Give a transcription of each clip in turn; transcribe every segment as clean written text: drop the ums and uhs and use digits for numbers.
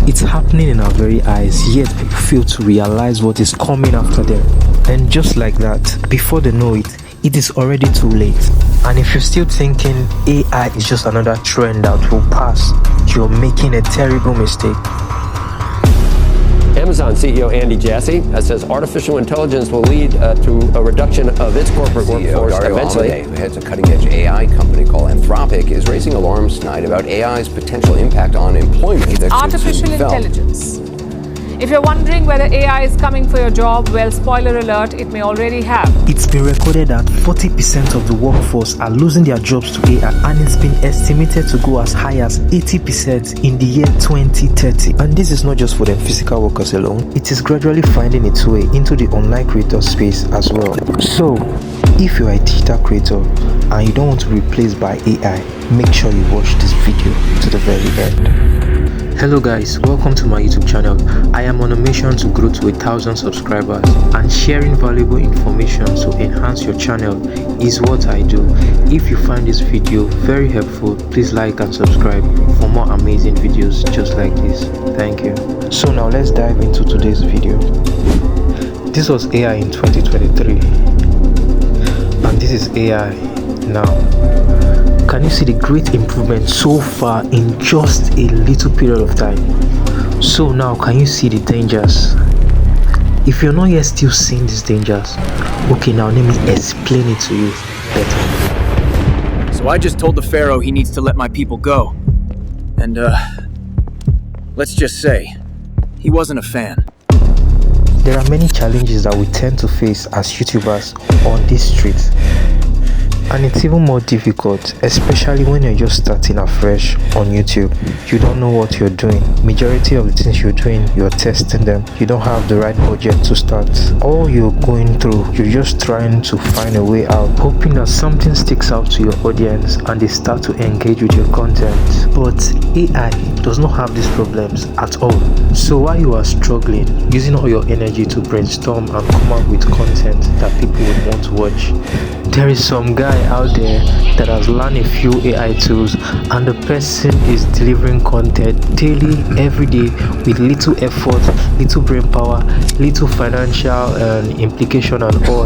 It's happening in our very eyes, yet people fail to realize what is coming after them. And just like that, before they know it, it is already too late. And if you're still thinking AI is just another trend that will pass, you're making a terrible mistake. Amazon CEO Andy Jassy says artificial intelligence will lead to a reduction of its corporate workforce eventually. Holiday, who heads a cutting-edge AI company called Anthropic, is raising alarms tonight about AI's potential impact on employment. Artificial intelligence. If you're wondering whether AI is coming for your job, well, spoiler alert, it may already have. It's been recorded that 40% of the workforce are losing their jobs to AI, and it's been estimated to go as high as 80% in the year 2030. And this is not just for the physical workers alone, it is gradually finding its way into the online creator space as well. So, if you are a digital creator and you don't want to be replaced by AI, make sure you watch this video to the very end. Hello guys, welcome to my YouTube channel. I am on a mission to grow to 1,000 subscribers, and sharing valuable information to enhance your channel is what I do. If you find this video very helpful, please like and subscribe for more amazing videos just like this. Thank you. So now let's dive into today's video. This was AI in 2023, and this is AI now. Can you see the great improvement so far in just a little period of time? So now, can you see the dangers? If you're not yet still seeing these dangers, okay, now let me explain it to you better. So I just told the Pharaoh he needs to let my people go. And, let's just say, he wasn't a fan. There are many challenges that we tend to face as YouTubers on this street. And it's even more difficult, especially when you're just starting afresh on YouTube. You don't know what you're doing. Majority of the things you're doing, you're testing them. You don't have the right budget to start. All you're going through, you're just trying to find a way out, hoping that something sticks out to your audience and they start to engage with your content. But AI does not have these problems at all. So while you are struggling, using all your energy to brainstorm and come up with content that people would want to watch, there is some guy out there that has learned a few AI tools, and the person is delivering content daily, every day, with little effort, little brain power, little financial implication and all.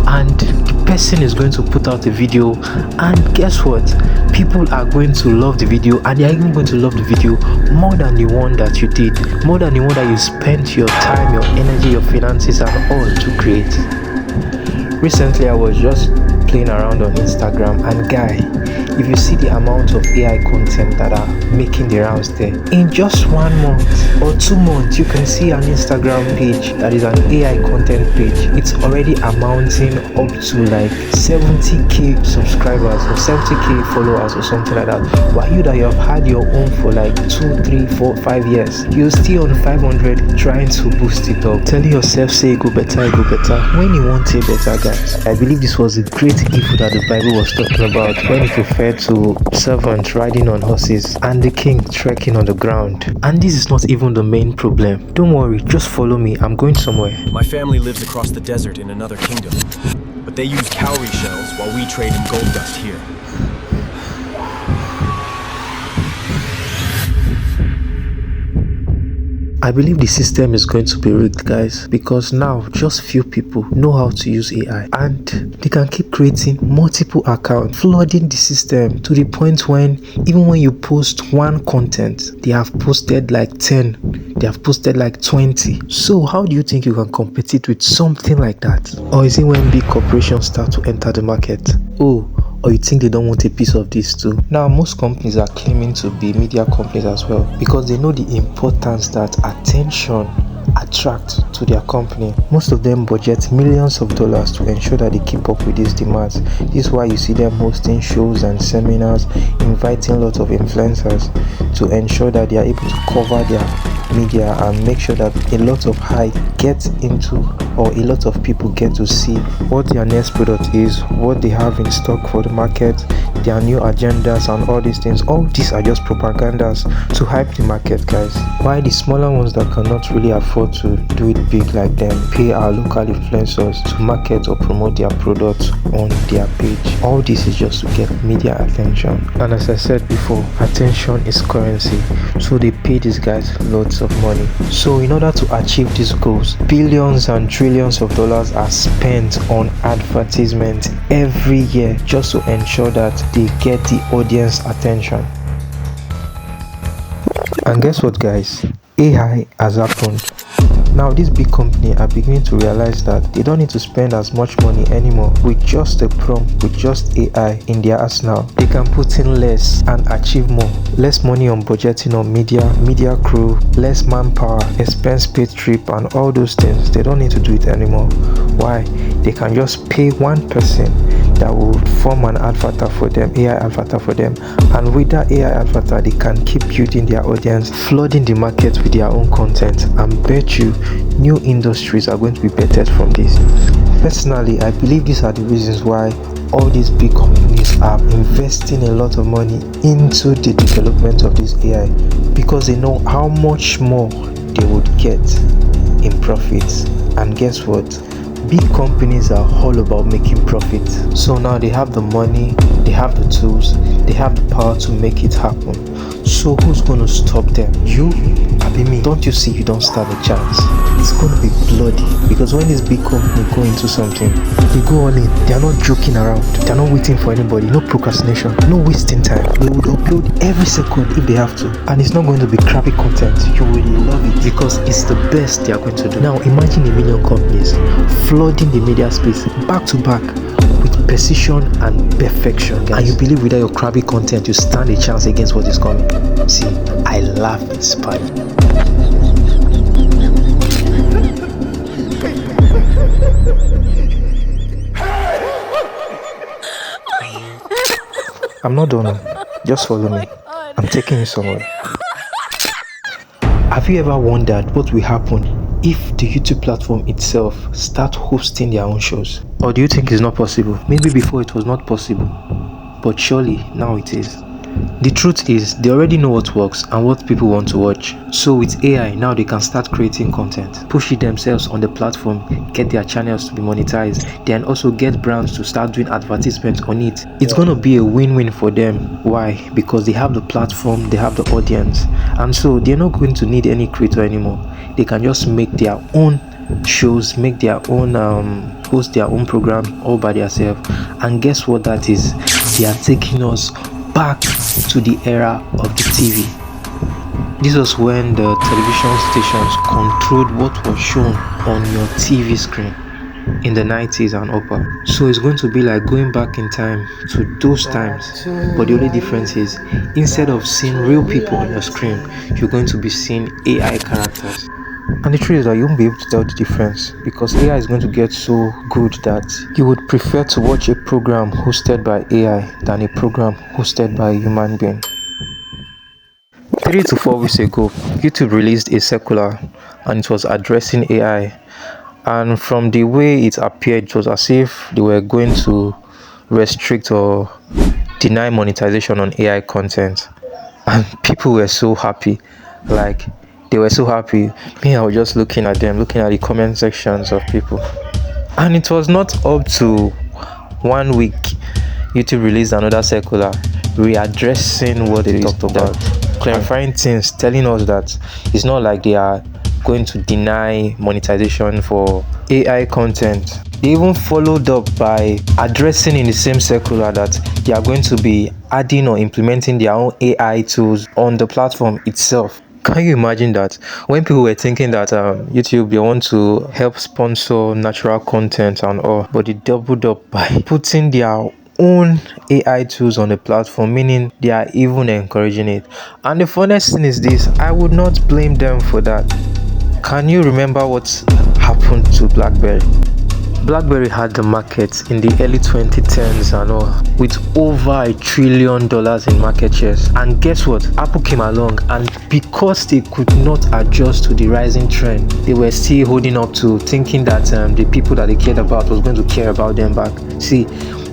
And the person is going to put out a video, and guess what? People are going to love the video, and they are even going to love the video more than the one that you did, more than the one that you spent your time, your energy, your finances and all to create. Recently I was just playing around on Instagram, and guy, if you see the amount of AI content that are making the rounds there, in just 1 month or 2 months, you can see an Instagram page that is an AI content page. It's already amounting up to like 70k subscribers or 70k followers or something like that. While you that you have had your own for like 2, 3, 4, 5 years, you're still on 500 trying to boost it up, telling yourself say go better, when you want it better, guys. I believe this was a great evil that the Bible was talking about when it referred to servants riding on horses and the king trekking on the ground. And this is not even the main problem. Don't worry, just follow me, I'm going somewhere. My family lives across the desert in another kingdom, but they use cowrie shells while we trade in gold dust here. I believe the system is going to be rigged, guys, because now just few people know how to use AI, and they can keep creating multiple accounts, flooding the system to the point when even when you post one content, they have posted like 10, they have posted like 20. So how do you think you can compete with something like that? Or is it when big corporations start to enter the market? Oh, or you think they don't want a piece of this too? Now most companies are claiming to be media companies as well, because they know the importance that attention attract to their company. Most of them budget millions of dollars to ensure that they keep up with these demands. This is why you see them hosting shows and seminars, inviting a lot of influencers to ensure that they are able to cover their media and make sure that a lot of hype gets into, or a lot of people get to see what their next product is, what they have in stock for the market, their new agendas and all these things. All these are just propagandas to hype the market, guys. Why the smaller ones that cannot really afford to do it big like them pay our local influencers to market or promote their products on their page. All this is just to get media attention, and as I said before, attention is currency. So they pay these guys lots trillions of money. So in order to achieve these goals, billions and trillions of dollars are spent on advertisement every year just to ensure that they get the audience attention. And guess what, guys? AI has happened. Now these big companies are beginning to realize that they don't need to spend as much money anymore. With just a prompt, with just AI in their arsenal, they can put in less and achieve more. Less money on budgeting on media crew, less manpower, expense paid trip and all those things. They don't need to do it anymore. Why? They can just pay one person that will form an avatar for them, AI avatar for them, and with that AI avatar they can keep building their audience, flooding the market with their own content, and bet you new industries are going to be bettered from this. Personally, I believe these are the reasons why all these big companies are investing a lot of money into the development of this AI, because they know how much more they would get in profits. And guess what? Big companies are all about making profit. So now they have the money, they have the tools, they have the power to make it happen. So who's going to stop them? You? Abi me? Don't you see you don't stand a chance? It's going to be bloody, because when this big company go into something, they go all in. They are not joking around. They are not waiting for anybody. No procrastination, no wasting time. They would upload every second if they have to, and it's not going to be crappy content. You will love it because it's the best they are going to do. Now imagine a million companies flooding the media space back to back with precision and perfection, guys. And you believe without your crappy content you stand a chance against what is coming? See, I laugh in spite. I'm not done. Just follow me. I'm taking you somewhere. Have you ever wondered what will happen if the YouTube platform itself start hosting their own shows? Or do you think it's not possible? Maybe before it was not possible, but surely now it is. The truth is, they already know what works and what people want to watch. So with AI, now they can start creating content, push it themselves on the platform, get their channels to be monetized, then also get brands to start doing advertisements on it. It's going to be a win-win for them. Why? Because they have the platform, they have the audience, and so they're not going to need any creator anymore. They can just make their own shows, make their own host their own program all by themselves. And guess what that is? They are taking us back to the era of the TV. This was when the television stations controlled what was shown on your TV screen in the 90s and upper. So it's going to be like going back in time to those times, but the only difference is instead of seeing real people on your screen, you're going to be seeing AI characters. And the truth is that you won't be able to tell the difference, because AI is going to get so good that you would prefer to watch a program hosted by AI than a program hosted by a human being. 3 to 4 weeks ago, YouTube released a circular and it was addressing AI. And from the way it appeared, it was as if they were going to restrict or deny monetization on AI content. And people were so happy. Like, they were so happy. Me, I was just looking at them, looking at the comment sections of people. And it was not up to 1 week, YouTube released another circular readdressing what they talked about, clarifying things, telling us that it's not like they are going to deny monetization for AI content. They even followed up by addressing in the same circular that they are going to be adding or implementing their own AI tools on the platform itself. Can you imagine that? When people were thinking that YouTube, they want to help sponsor natural content and all, but they doubled up by putting their own AI tools on the platform, meaning they are even encouraging it. And the funniest thing is this, I would not blame them for that. Can you remember what happened to BlackBerry? BlackBerry had the market in the early 2010s and all, with over $1 trillion in market shares. And guess what? Apple came along, and because they could not adjust to the rising trend, they were still holding up to thinking that the people that they cared about was going to care about them back. See,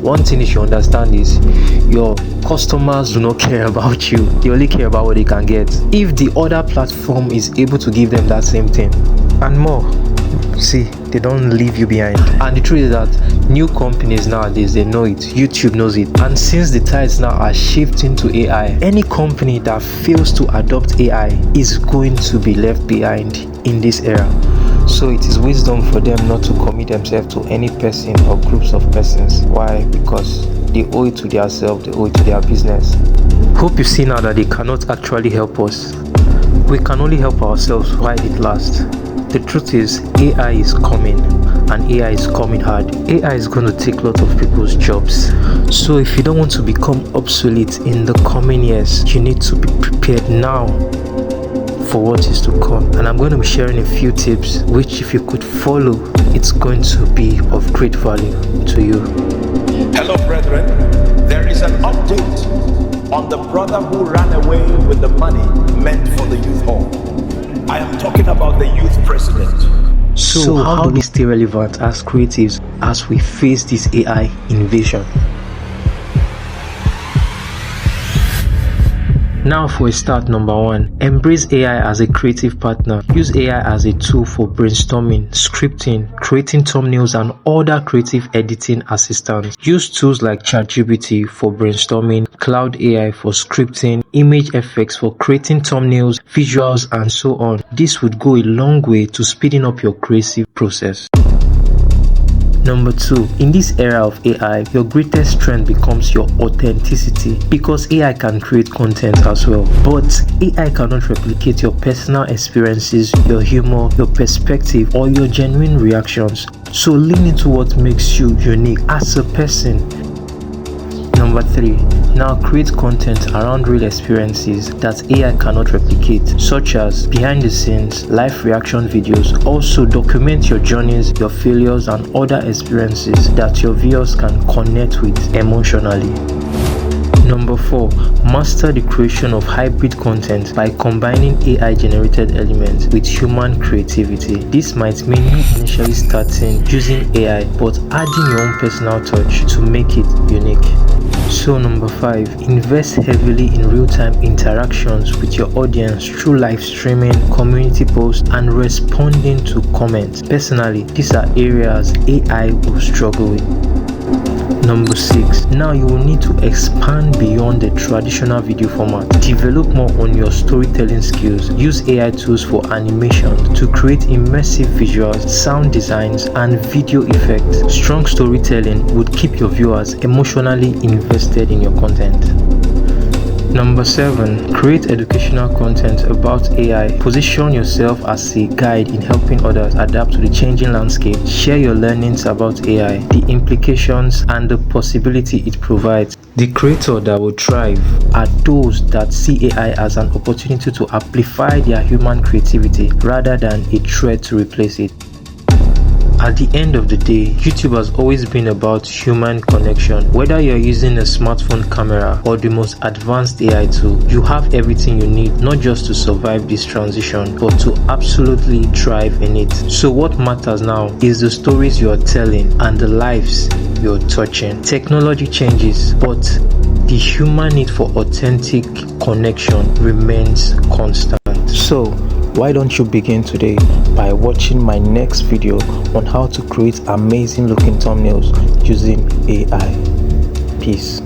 one thing you should understand is your customers do not care about you. They only care about what they can get. If the other platform is able to give them that same thing and more, See, they don't leave you behind. And the truth is that new companies nowadays, they know it. YouTube knows it. And since the tides now are shifting to AI, any company that fails to adopt AI is going to be left behind in this era. So it is wisdom for them not to commit themselves to any person or groups of persons. Why? Because they owe it to themselves, they owe it to their business. Hope you see now that they cannot actually help us. We can only help ourselves while it lasts. The truth is, AI is coming, and AI is coming hard. AI is going to take a lot of people's jobs. So if you don't want to become obsolete in the coming years, you need to be prepared now for what is to come. And I'm going to be sharing a few tips which, if you could follow, it's going to be of great value to you. Hello, brethren. There is an update on the brother who ran away with the money meant for the youth hall. I am talking about the youth president. So how do we stay relevant as creatives as we face this AI invasion? Now for a start, number 1, embrace AI as a creative partner. Use AI as a tool for brainstorming, scripting, creating thumbnails and other creative editing assistance. Use tools like ChatGPT for brainstorming, Cloud AI for scripting, image effects for creating thumbnails, visuals and so on. This would go a long way to speeding up your creative process. Number 2, in this era of AI, your greatest strength becomes your authenticity, because AI can create content as well, but AI cannot replicate your personal experiences, your humor, your perspective, or your genuine reactions. So lean into what makes you unique as a person. Number 3, now create content around real experiences that AI cannot replicate, such as behind the scenes, live reaction videos. Also document your journeys, your failures and other experiences that your viewers can connect with emotionally. Number 4, master the creation of hybrid content by combining AI generated elements with human creativity. This might mean you initially starting using AI but adding your own personal touch to make it unique. So number 5, invest heavily in real-time interactions with your audience through live streaming, community posts and responding to comments. Personally, these are areas AI will struggle with. Number 6, now you will need to expand beyond the traditional video format. Develop more on your storytelling skills. Use AI tools for animation to create immersive visuals, sound designs, and video effects. Strong storytelling would keep your viewers emotionally invested in your content. Number 7, create educational content about AI. Position yourself as a guide in helping others adapt to the changing landscape. Share your learnings about AI, the implications and the possibility it provides. The creator that will thrive are those that see AI as an opportunity to amplify their human creativity rather than a threat to replace it. At the end of the day, YouTube has always been about human connection. Whether you're using a smartphone camera or the most advanced AI tool, you have everything you need, not just to survive this transition, but to absolutely thrive in it. So what matters now is the stories you're telling and the lives you're touching. Technology changes, but the human need for authentic connection remains constant. So why don't you begin today by watching my next video on how to create amazing looking thumbnails using AI. Peace.